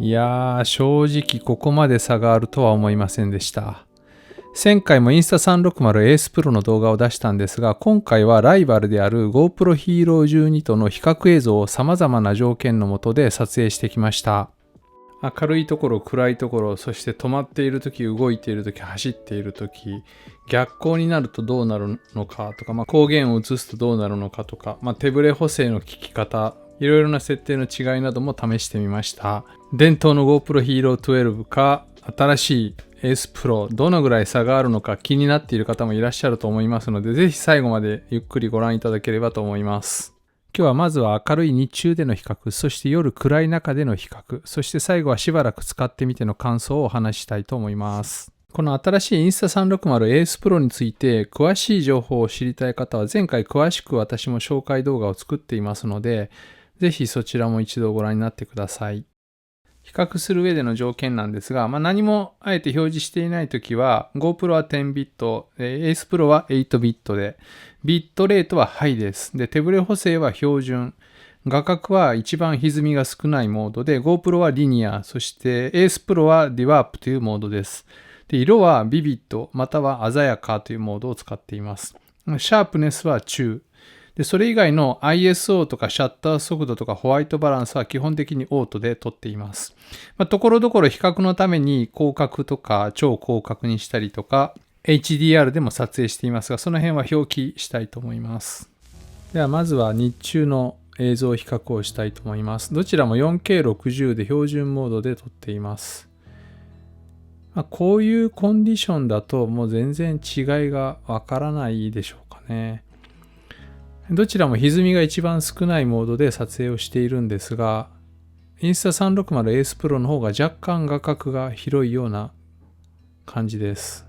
いやー、正直ここまで差があるとは思いませんでした。前回もインスタ 360 Ace Pro の動画を出したんですが、今回はライバルである GoPro Hero 12との比較映像を様々な条件の下で撮影してきました。明るいところ、暗いところ、そして止まっているとき、動いているとき、走っているとき、逆光になるとどうなるのかとか、光源を映すとどうなるのかとか、手ブレ補正の効き方、いろいろな設定の違いなども試してみました。伝統の GoPro Hero 12か、新しい Ace Pro、どのぐらい差があるのか気になっている方もいらっしゃると思いますので、ぜひ最後までゆっくりご覧いただければと思います。今日はまずは明るい日中での比較、そして夜暗い中での比較、そして最後はしばらく使ってみての感想をお話ししたいと思います。この新しいインスタ 360 Ace Pro について詳しい情報を知りたい方は前回詳しく私も紹介動画を作っていますので、ぜひそちらも一度ご覧になってください。比較する上での条件なんですが、何もあえて表示していないときは GoPro は10ビット、Ace Pro は8ビットで、ビットレートはハイです。で、手ブレ補正は標準。画角は一番歪みが少ないモードで、GoPro はリニア、そして Ace Pro は DeWarp というモードです。で、色はビビッド、または鮮やかというモードを使っています。シャープネスは中。で、それ以外の ISO とかシャッター速度とかホワイトバランスは基本的にオートで撮っています。ところどころ比較のために広角とか超広角にしたりとか、HDR でも撮影していますが、その辺は表記したいと思います。ではまずは日中の映像比較をしたいと思います。どちらも 4K60 で標準モードで撮っています。こういうコンディションだともう全然違いがわからないでしょうかね。どちらも歪みが一番少ないモードで撮影をしているんですが、インスタ 360 Ace Pro の方が若干画角が広いような感じです。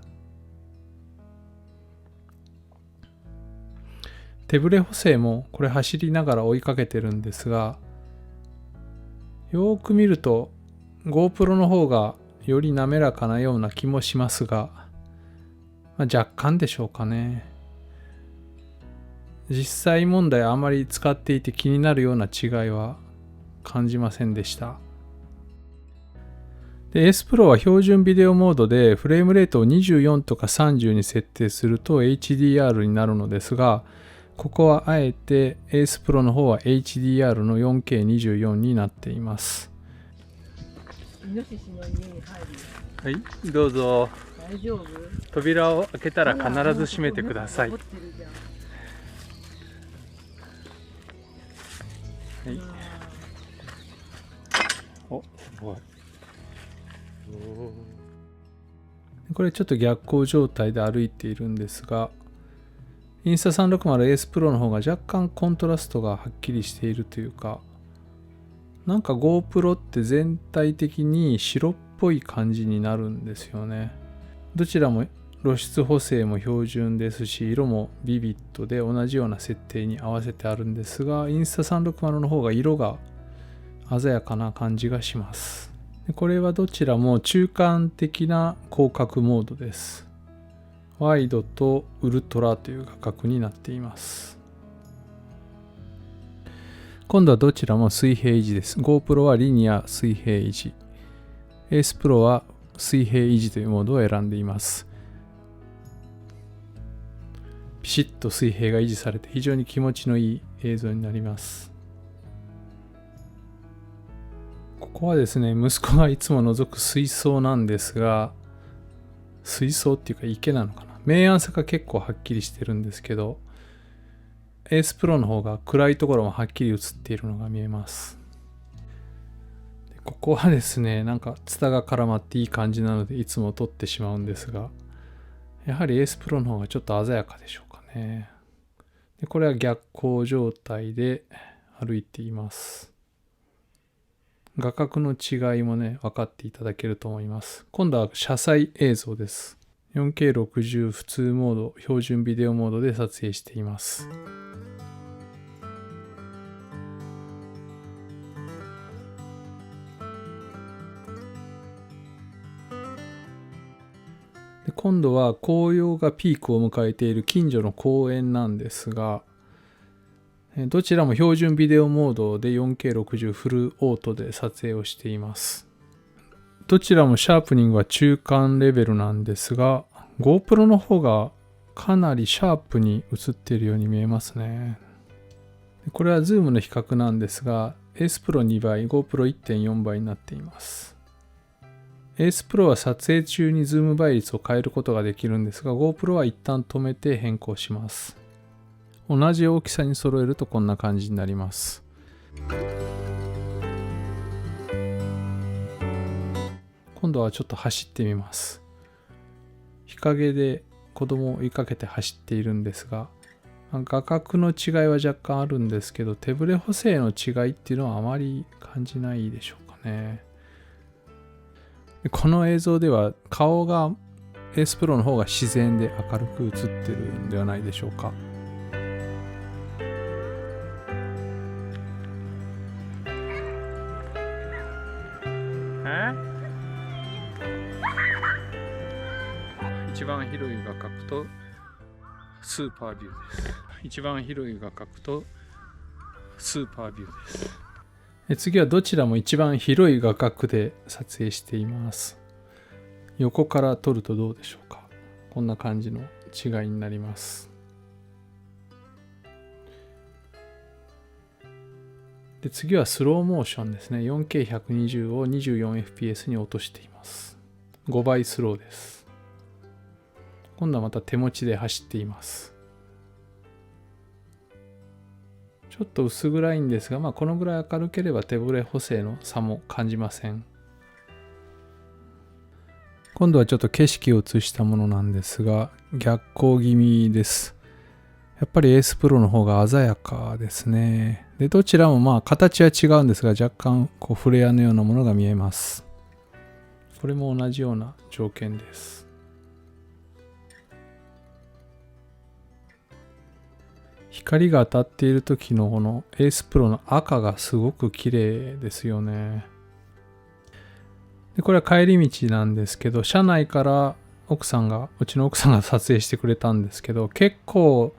手ブレ補正もこれ走りながら追いかけてるんですが、よーく見ると GoPro の方がより滑らかなような気もしますが、若干でしょうかね。実際問題あまり使っていて気になるような違いは感じませんでした。で、Ace Pro は標準ビデオモードでフレームレートを24とか30に設定すると HDR になるのですが、ここはあえて Ace Pro の方は HDR の 4K24 になっています。イノシシの家に入る。はい、どうぞ。大丈夫？扉を開けたら必ず閉めてください。はい。お、すごい。これちょっと逆光状態で歩いているんですが、インスタ 360 Ace Pro の方が若干コントラストがはっきりしているというか、なんか GoPro って全体的に白っぽい感じになるんですよね。どちらも露出補正も標準ですし、色もビビッドで同じような設定に合わせてあるんですが、インスタ360の方が色が鮮やかな感じがします。これはどちらも中間的な広角モードです。ワイドとウルトラという画角になっています。今度はどちらも水平維持です。GoPro はリニア水平維持。Ace Pro は水平維持というモードを選んでいます。ピシッと水平が維持されて非常に気持ちのいい映像になります。ここはですね、息子がいつも覗く水槽なんですが、水槽っていうか池なのかな。明暗差が結構はっきりしてるんですけど、Ace Pro の方が暗いところもはっきり映っているのが見えます。ここはですね、なんかツタが絡まっていい感じなのでいつも撮ってしまうんですが、やはり Ace Pro の方がちょっと鮮やかでしょうかね。で、これは逆光状態で歩いています。画角の違いもね、分かっていただけると思います。今度は車載映像です。4K60 普通モード、標準ビデオモードで撮影しています。で、今度は紅葉がピークを迎えている近所の公園なんですが、どちらも標準ビデオモードで 4K60 フルオートで撮影をしています。どちらもシャープニングは中間レベルなんですが、GoPro の方がかなりシャープに映っているように見えますね。これはズームの比較なんですが、Ace Pro 2倍、GoPro 1.4 倍になっています。Ace Pro は撮影中にズーム倍率を変えることができるんですが、GoPro は一旦止めて変更します。同じ大きさに揃えるとこんな感じになります。今度はちょっと走ってみます。日陰で子供を追いかけて走っているんですが、画角の違いは若干あるんですけど、手ブレ補正の違いっていうのはあまり感じないでしょうかね。この映像では顔が Ace Pro の方が自然で明るく映ってるんではないでしょうか。一番広い画角とスーパービューです。一番広い画角とスーパービューです。次はどちらも一番広い画角で撮影しています。横から撮るとどうでしょうか。こんな感じの違いになります。で、次はスローモーションですね。4K120 を 24fps に落としています。5倍スローです。今度はまた手持ちで走っています。ちょっと薄暗いんですが、このぐらい明るければ手ブレ補正の差も感じません。今度はちょっと景色を映したものなんですが、逆光気味です。やっぱり Ace Pro の方が鮮やかですね。で、どちらも形は違うんですが、若干フレアのようなものが見えます。これも同じような条件です。光が当たっている時のこの Ace Pro の赤がすごく綺麗ですよね。で、これは帰り道なんですけど、車内からうちの奥さんが撮影してくれたんですけど、結構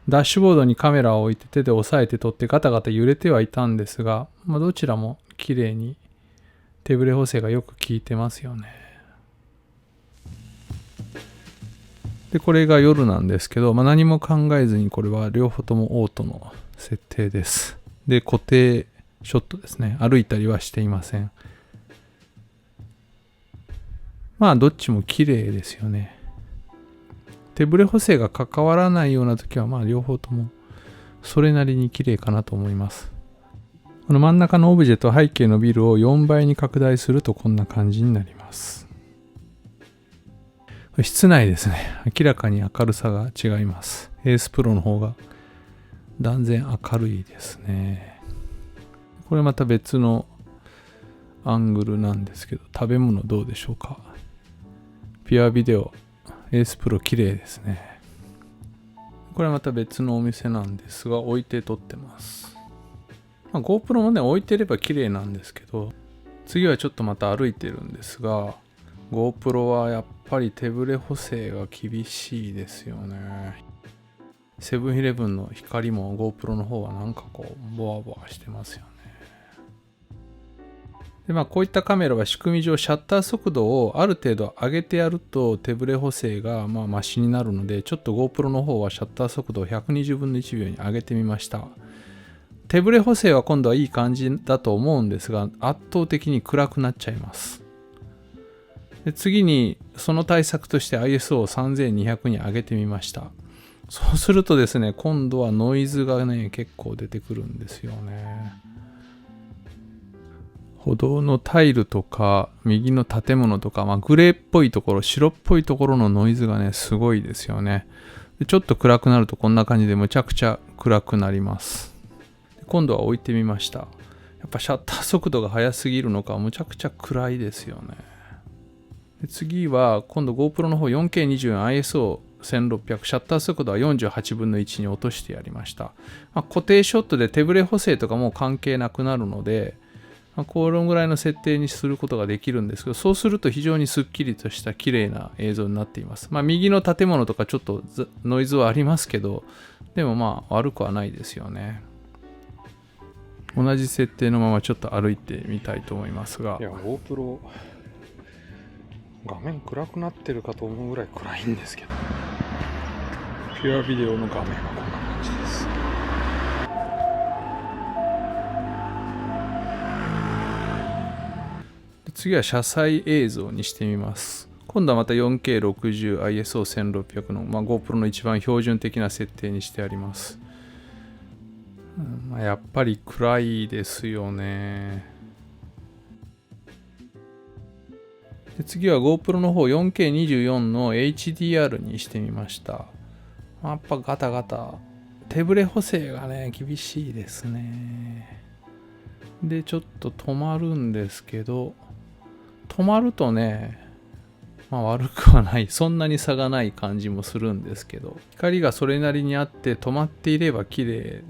ダッシュボードにカメラを置いて手で押さえて撮ってガタガタ揺れてはいたんですが、どちらも綺麗に手ブレ補正がよく効いてますよね。で、これが夜なんですけど、何も考えずにこれは両方ともオートの設定です。で、固定ショットですね。歩いたりはしていません。どっちも綺麗ですよね。手ブレ補正が関わらないような時は両方ともそれなりに綺麗かなと思います。この真ん中のオブジェと背景のビルを4倍に拡大するとこんな感じになります。室内ですね。明らかに明るさが違います。Ace Pro の方が断然明るいですね。これまた別のアングルなんですけど、食べ物どうでしょうか。ピュアビデオ、Ace Pro 綺麗ですね。これはまた別のお店なんですが、置いて撮ってます。GoPro もね、置いてれば綺麗なんですけど、次はちょっとまた歩いてるんですが、GoPro はやっぱり手ブレ補正が厳しいですよね。セブンイレブンの光も GoPro の方はボワボワしてますよね。で、こういったカメラは仕組み上シャッター速度をある程度上げてやると手ブレ補正がマシになるので、ちょっと GoPro の方はシャッター速度を120分の1秒に上げてみました。手ブレ補正は今度はいい感じだと思うんですが、圧倒的に暗くなっちゃいます。で、次にその対策として ISO を3200に上げてみました。そうするとですね、今度はノイズがね、結構出てくるんですよね。歩道のタイルとか右の建物とか、グレーっぽいところ、白っぽいところのノイズがね、すごいですよね。で、ちょっと暗くなるとこんな感じでむちゃくちゃ暗くなります。で、今度は置いてみました。やっぱシャッター速度が速すぎるのかむちゃくちゃ暗いですよね。で、次は今度 GoPro の方 4K20ISO1600 シャッター速度は48分の1に落としてやりました。固定ショットで手ブレ補正とかも関係なくなるので、このぐらいの設定にすることができるんですけど、そうすると非常にスッキリとした綺麗な映像になっています。右の建物とかちょっとノイズはありますけど、でも悪くはないですよね。同じ設定のままちょっと歩いてみたいと思いますが。いや、GoPro 画面暗くなってるかと思うぐらい暗いんですけど、ピュアビデオの画面はこんな感じです。次は車載映像にしてみます。今度はまた 4K60 ISO1600 の、GoPro の一番標準的な設定にしてあります。やっぱり暗いですよね。で次は GoPro の方 4K24 の HDR にしてみました。やっぱガタガタ。手ブレ補正がね、厳しいですね。で、ちょっと止まるんですけど、止まるとね、悪くはない。そんなに差がない感じもするんですけど、光がそれなりにあって止まっていれば綺麗。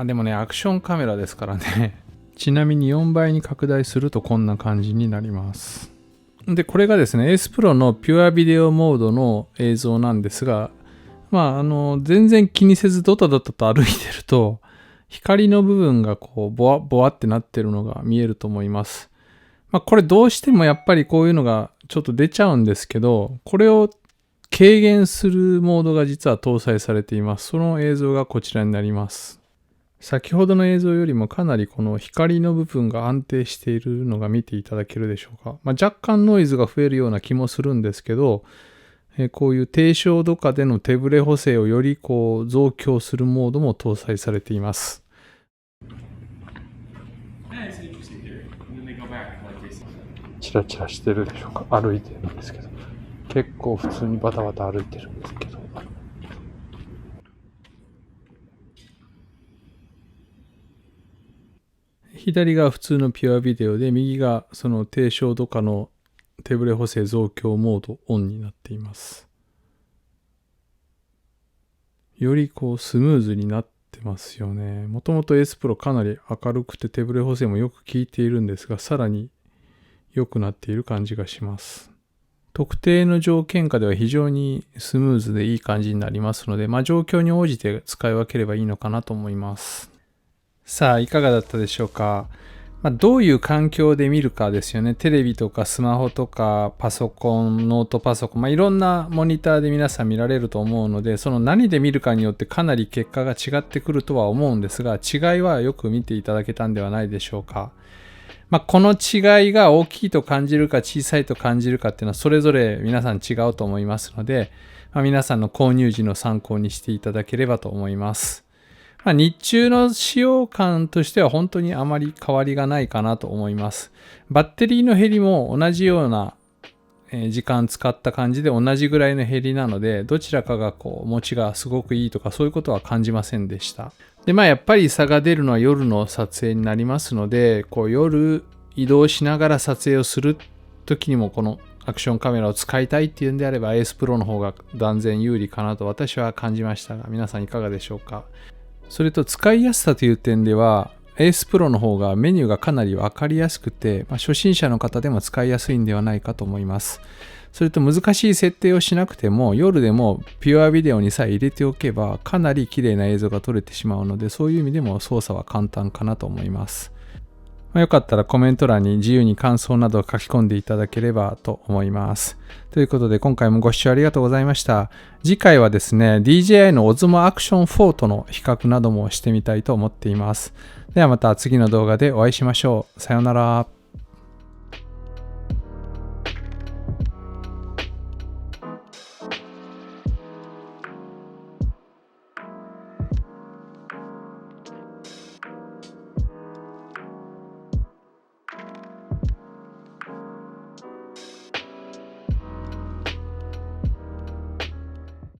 でもね、アクションカメラですからね。ちなみに4倍に拡大するとこんな感じになります。で、これがですね、Ace Pro のピュアビデオモードの映像なんですが、全然気にせずドタドタと歩いてると、光の部分がこう、ボワってなってるのが見えると思います。これどうしてもやっぱりこういうのがちょっと出ちゃうんですけど、これを軽減するモードが実は搭載されています。その映像がこちらになります。先ほどの映像よりもかなりこの光の部分が安定しているのが見ていただけるでしょうか。若干ノイズが増えるような気もするんですけど、こういう低照度下での手ブレ補正をよりこう増強するモードも搭載されています。チラチラしてるでしょうか。歩いてるんですけど、結構普通にバタバタ歩いてるんですけど、左が普通のピュアビデオで、右がその低照度下の手ブレ補正増強モードオンになっています。よりこうスムーズになってますよね。もともと Ace Pro かなり明るくて手ブレ補正もよく効いているんですが、さらに良くなっている感じがします。特定の条件下では非常にスムーズでいい感じになりますので、状況に応じて使い分ければいいのかなと思います。さあ、いかがだったでしょうか。どういう環境で見るかですよね。テレビとかスマホとかパソコン、ノートパソコン、いろんなモニターで皆さん見られると思うので、その何で見るかによってかなり結果が違ってくるとは思うんですが、違いはよく見ていただけたんではないでしょうか。この違いが大きいと感じるか小さいと感じるかっていうのはそれぞれ皆さん違うと思いますので、皆さんの購入時の参考にしていただければと思います。日中の使用感としては本当にあまり変わりがないかなと思います。バッテリーの減りも同じような時間使った感じで同じぐらいの減りなので、どちらかがこう持ちがすごくいいとかそういうことは感じませんでした。で、やっぱり差が出るのは夜の撮影になりますので、こう夜移動しながら撮影をする時にもこのアクションカメラを使いたいっていうんであれば Ace Pro の方が断然有利かなと私は感じましたが、皆さんいかがでしょうか。それと使いやすさという点では Ace Pro の方がメニューがかなり分かりやすくて、初心者の方でも使いやすいんではないかと思います。それと難しい設定をしなくても夜でもピュアビデオにさえ入れておけばかなり綺麗な映像が撮れてしまうので、そういう意味でも操作は簡単かなと思います。よかったらコメント欄に自由に感想などを書き込んでいただければと思います。ということで今回もご視聴ありがとうございました。次回はですね、DJI の Osmo Action 4との比較などもしてみたいと思っています。ではまた次の動画でお会いしましょう。さようなら。